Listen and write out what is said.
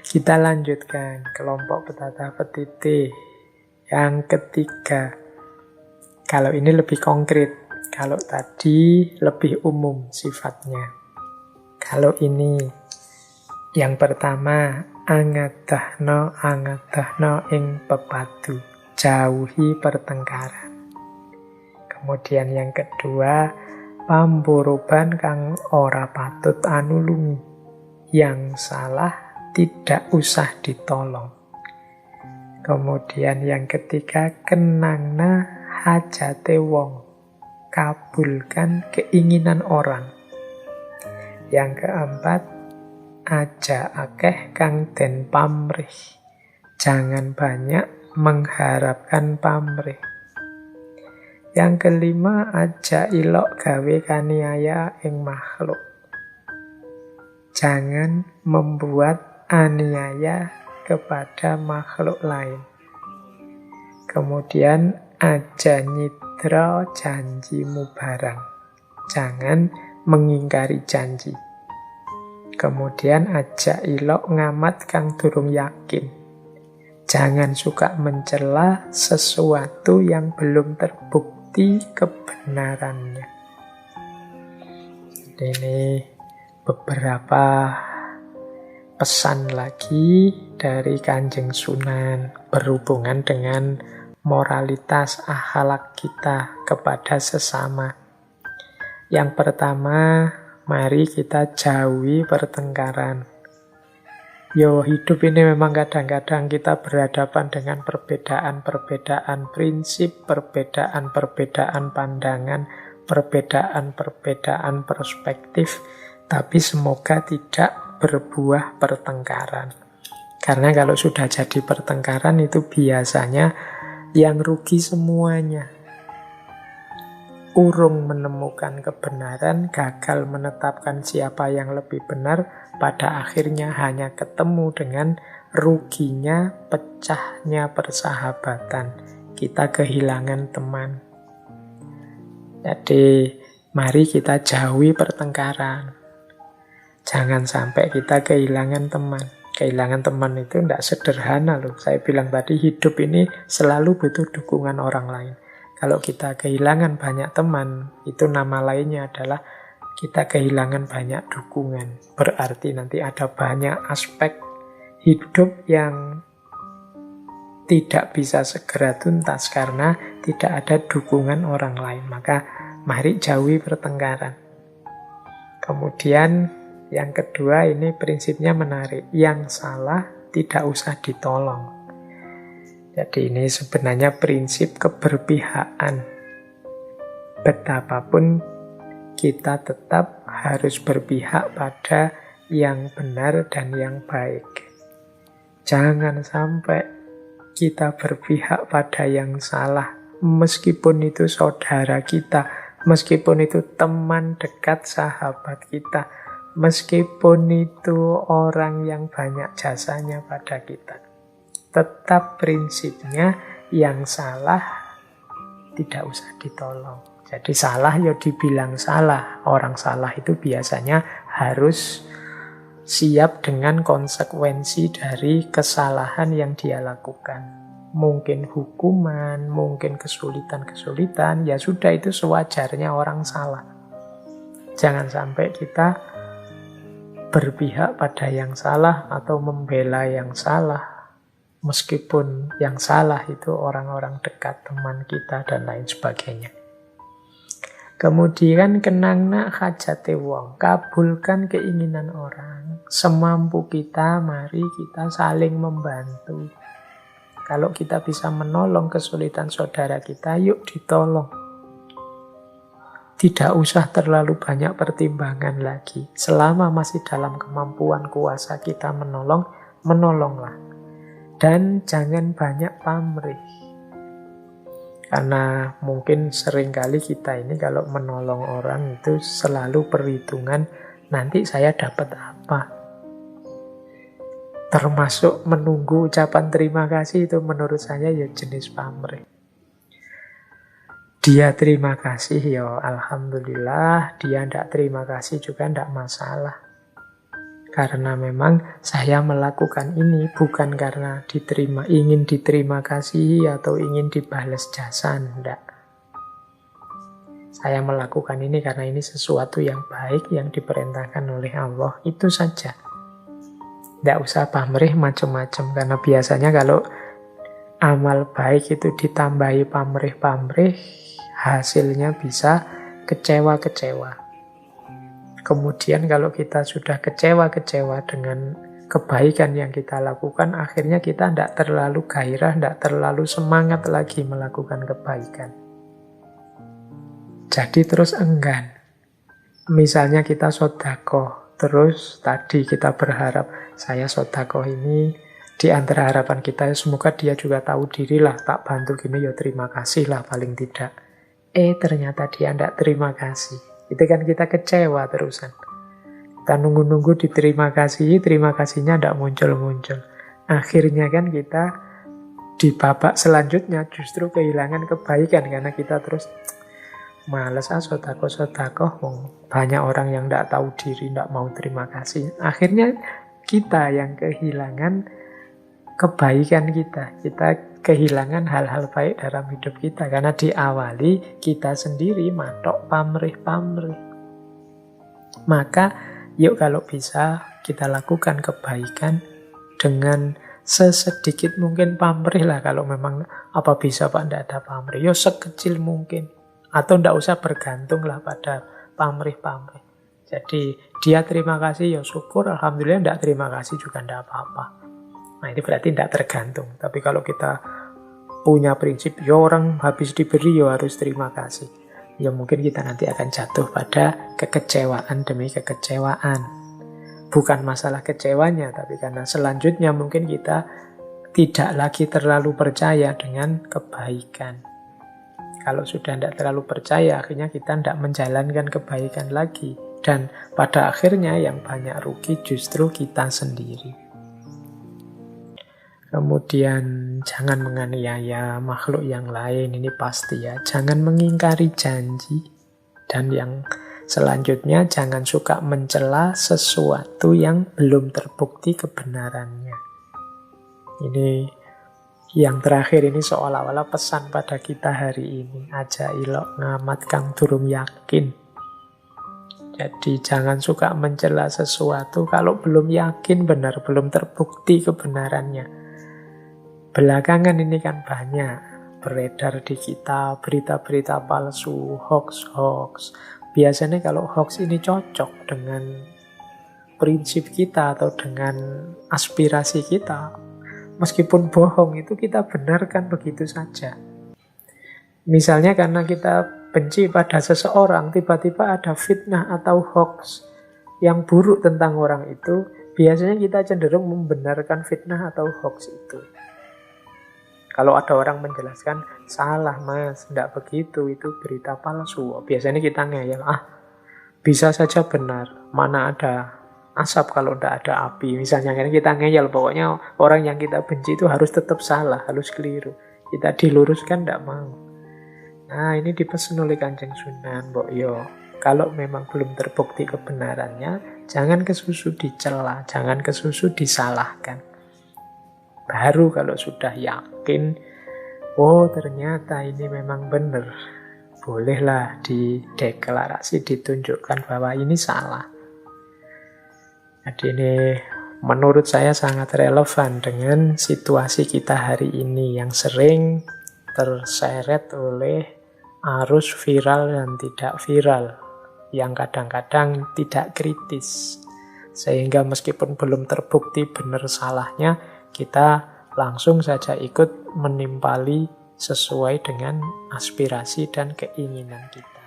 Kita lanjutkan kelompok petata petiti yang ketiga. Kalau ini lebih konkret, kalau tadi lebih umum sifatnya. Kalau ini yang pertama, angadahno ing pepadu, jauhi pertengkaran. Kemudian yang kedua, pamboroban kang ora patut anulungi, yang salah tidak usah ditolong. Kemudian yang ketiga, kenangna hajate wong, kabulkan keinginan orang. Yang keempat, aja akeh kang den pamrih, jangan banyak mengharapkan pamrih. Yang kelima, aja ilok gawe kaniaya ing makhluk, jangan membuat aniaya kepada makhluk lain. Kemudian aja nyidra janjimu barang, jangan mengingkari janji. Kemudian aja ilok ngamat kang durung yakin, jangan suka mencela sesuatu yang belum terbukti kebenarannya. Ini beberapa pesan lagi dari Kanjeng Sunan berhubungan dengan moralitas akhlak kita kepada sesama. Yang pertama, mari kita jauhi pertengkaran. Hidup ini memang kadang-kadang kita berhadapan dengan perbedaan-perbedaan prinsip, perbedaan-perbedaan pandangan, perbedaan-perbedaan perspektif, tapi semoga tidak berbuah pertengkaran. Karena kalau sudah jadi pertengkaran itu biasanya yang rugi semuanya. Urung menemukan kebenaran, gagal menetapkan siapa yang lebih benar, pada akhirnya hanya ketemu dengan ruginya, pecahnya persahabatan. Kita kehilangan teman. Jadi, mari kita jauhi pertengkaran. Jangan sampai kita kehilangan teman. Kehilangan teman itu tidak sederhana loh. Saya bilang tadi, hidup ini selalu butuh dukungan orang lain. Kalau kita kehilangan banyak teman, itu nama lainnya adalah kita kehilangan banyak dukungan. Berarti nanti ada banyak aspek hidup yang tidak bisa segera tuntas karena tidak ada dukungan orang lain. Maka mari jauhi pertengkaran. Kemudian yang kedua, ini prinsipnya menarik. Yang salah tidak usah ditolong. Jadi ini sebenarnya prinsip keberpihakan. Betapapun kita tetap harus berpihak pada yang benar dan yang baik. Jangan sampai kita berpihak pada yang salah, meskipun itu saudara kita, meskipun itu teman dekat sahabat kita, meskipun itu orang yang banyak jasanya pada kita. Tetap prinsipnya yang salah tidak usah ditolong. Jadi salah ya dibilang salah. Orang salah itu biasanya harus siap dengan konsekuensi dari kesalahan yang dia lakukan. Mungkin hukuman, mungkin kesulitan-kesulitan, ya sudah, itu sewajarnya orang salah. Jangan sampai kita berpihak pada yang salah atau membela yang salah. Meskipun yang salah itu orang-orang dekat, teman kita, dan lain sebagainya. Kemudian kenangna hajate wong, kabulkan keinginan orang. Semampu kita, mari kita saling membantu. Kalau kita bisa menolong kesulitan saudara kita, yuk ditolong. Tidak usah terlalu banyak pertimbangan lagi. Selama masih dalam kemampuan kuasa kita menolong, menolonglah. Dan jangan banyak pamrih. Karena mungkin seringkali kita ini kalau menolong orang itu selalu perhitungan, nanti saya dapat apa. Termasuk menunggu ucapan terima kasih, itu menurut saya ya jenis pamrih. Dia terima kasih, ya alhamdulillah. Dia tidak terima kasih juga tidak masalah. Karena memang saya melakukan ini bukan karena ingin diterima kasih atau ingin dibalas jasa, enggak. Saya melakukan ini karena ini sesuatu yang baik yang diperintahkan oleh Allah, itu saja. Enggak usah pamrih macam-macam, karena biasanya kalau amal baik itu ditambahi pamrih-pamrih, hasilnya bisa kecewa-kecewa. Kemudian kalau kita sudah kecewa-kecewa dengan kebaikan yang kita lakukan, akhirnya kita tidak terlalu gairah, tidak terlalu semangat lagi melakukan kebaikan. Jadi terus enggan. Misalnya kita sedekah, terus tadi kita berharap, saya sedekah ini di antara harapan kita, semoga dia juga tahu diri lah, tak bantu gini ya terima kasih lah paling tidak. Ternyata dia tidak terima kasih. Itu kan kita kecewa terusan. Kita nunggu-nunggu diterima kasih, terima kasihnya tidak muncul-muncul. Akhirnya kan kita di babak selanjutnya justru kehilangan kebaikan, karena kita terus males sedekah. Banyak orang yang tidak tahu diri, tidak mau terima kasih. Akhirnya kita yang kehilangan kebaikan kita. Kita kehilangan hal-hal baik dalam hidup kita. Karena diawali kita sendiri matok pamrih-pamrih. Maka yuk kalau bisa kita lakukan kebaikan dengan sesedikit mungkin pamrih lah. Kalau memang apa bisa Pak tidak ada pamrih, yuk sekecil mungkin. Atau tidak usah bergantung lah pada pamrih-pamrih. Jadi dia terima kasih ya syukur, alhamdulillah. Tidak terima kasih juga tidak apa-apa. Nah ini berarti tidak tergantung. Tapi kalau kita punya prinsip, ya orang habis diberi ya harus terima kasih, ya mungkin kita nanti akan jatuh pada kekecewaan demi kekecewaan. Bukan masalah kecewanya, tapi karena selanjutnya mungkin kita tidak lagi terlalu percaya dengan kebaikan. Kalau sudah tidak terlalu percaya, akhirnya kita tidak menjalankan kebaikan lagi. Dan pada akhirnya yang banyak rugi justru kita sendiri. Kemudian jangan menganiaya makhluk yang lain, ini pasti ya. Jangan mengingkari janji. Dan yang selanjutnya, jangan suka mencela sesuatu yang belum terbukti kebenarannya. Ini yang terakhir ini seolah-olah pesan pada kita hari ini. Aja ilok ngamat kang durung yakin. Jadi jangan suka mencela sesuatu kalau belum yakin benar, belum terbukti kebenarannya. Belakangan ini kan banyak beredar di kita berita-berita palsu, hoax. Biasanya kalau hoax ini cocok dengan prinsip kita atau dengan aspirasi kita, meskipun bohong itu kita benarkan begitu saja. Misalnya karena kita benci pada seseorang, tiba-tiba ada fitnah atau hoax yang buruk tentang orang itu, biasanya kita cenderung membenarkan fitnah atau hoax itu. Kalau ada orang menjelaskan, salah mas, tidak begitu, itu berita palsu. Biasanya kita ngeyel, bisa saja benar, mana ada asap kalau tidak ada api. Misalnya kita ngeyel, pokoknya orang yang kita benci itu harus tetap salah, harus keliru. Kita diluruskan, tidak mau. Nah ini dipesan oleh Kanjeng Sunan, Mbok Yo. Kalau memang belum terbukti kebenarannya, jangan kesusu dicela, jangan kesusu disalahkan. Baru kalau sudah yakin, oh ternyata ini memang benar, bolehlah dideklarasi, ditunjukkan bahwa ini salah. Jadi ini menurut saya sangat relevan dengan situasi kita hari ini yang sering terseret oleh arus viral dan tidak viral, yang kadang-kadang tidak kritis. Sehingga meskipun belum terbukti benar salahnya, kita langsung saja ikut menimpali sesuai dengan aspirasi dan keinginan kita.